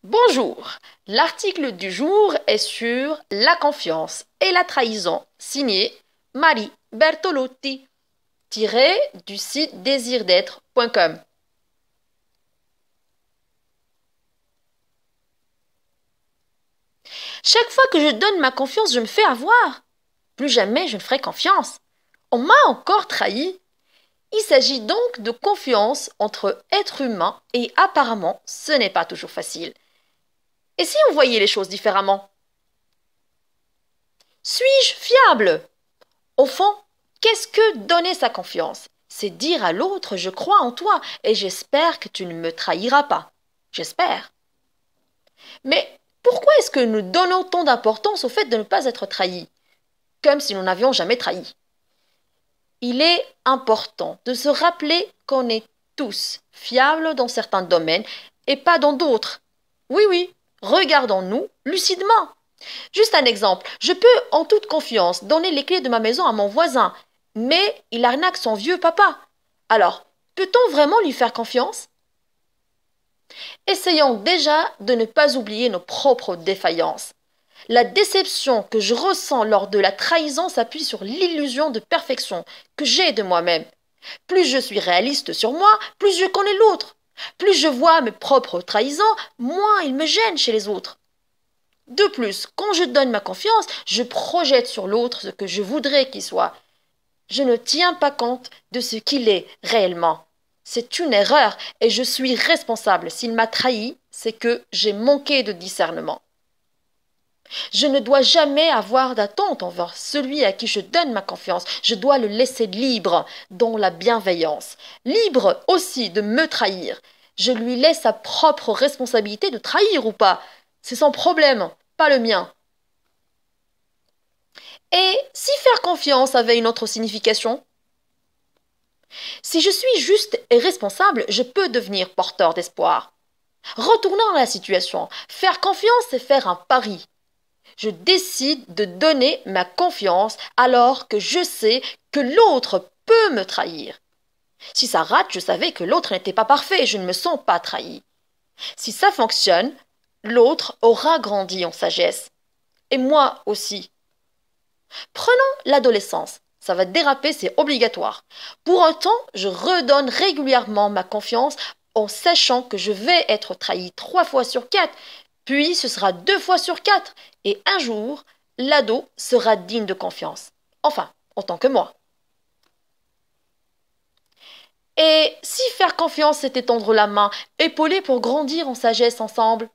Bonjour, l'article du jour est sur la confiance et la trahison, signé Marie Bertolotti, tiré du site désirDêtre.com. Chaque fois que je donne ma confiance, je me fais avoir. Plus jamais je ne ferai confiance. On m'a encore trahi. Il s'agit donc de confiance entre êtres humains et apparemment, ce n'est pas toujours facile. Et si on voyait les choses différemment? Suis-je fiable? Au fond, qu'est-ce que donner sa confiance? C'est dire à l'autre, je crois en toi et j'espère que tu ne me trahiras pas. J'espère. Mais pourquoi est-ce que nous donnons tant d'importance au fait de ne pas être trahis, comme si nous n'avions jamais trahi? Il est important de se rappeler qu'on est tous fiables dans certains domaines et pas dans d'autres. Oui, oui, regardons-nous lucidement. Juste un exemple, je peux en toute confiance donner les clés de ma maison à mon voisin, mais il arnaque son vieux papa. Alors, peut-on vraiment lui faire confiance? Essayons déjà de ne pas oublier nos propres défaillances. La déception que je ressens lors de la trahison s'appuie sur l'illusion de perfection que j'ai de moi-même. Plus je suis réaliste sur moi, plus je connais l'autre. Plus je vois mes propres trahisons, moins ils me gênent chez les autres. De plus, quand je donne ma confiance, je projette sur l'autre ce que je voudrais qu'il soit. Je ne tiens pas compte de ce qu'il est réellement. C'est une erreur et je suis responsable. S'il m'a trahi, c'est que j'ai manqué de discernement. Je ne dois jamais avoir d'attente envers celui à qui je donne ma confiance. Je dois le laisser libre dans la bienveillance. Libre aussi de me trahir. Je lui laisse sa propre responsabilité de trahir ou pas. C'est son problème, pas le mien. Et si faire confiance avait une autre signification? Si je suis juste et responsable, je peux devenir porteur d'espoir. Retournons à la situation. Faire confiance, c'est faire un pari. Je décide de donner ma confiance alors que je sais que l'autre peut me trahir. Si ça rate, je savais que l'autre n'était pas parfait et je ne me sens pas trahi. Si ça fonctionne, l'autre aura grandi en sagesse. Et moi aussi. Prenons l'adolescence. Ça va déraper, c'est obligatoire. Pour autant, je redonne régulièrement ma confiance en sachant que je vais être trahi 3 fois sur 4, puis ce sera 2 fois sur 4, et un jour, l'ado sera digne de confiance. Enfin, en tant que moi. Et si faire confiance, c'est tendre la main, épauler pour grandir en sagesse ensemble?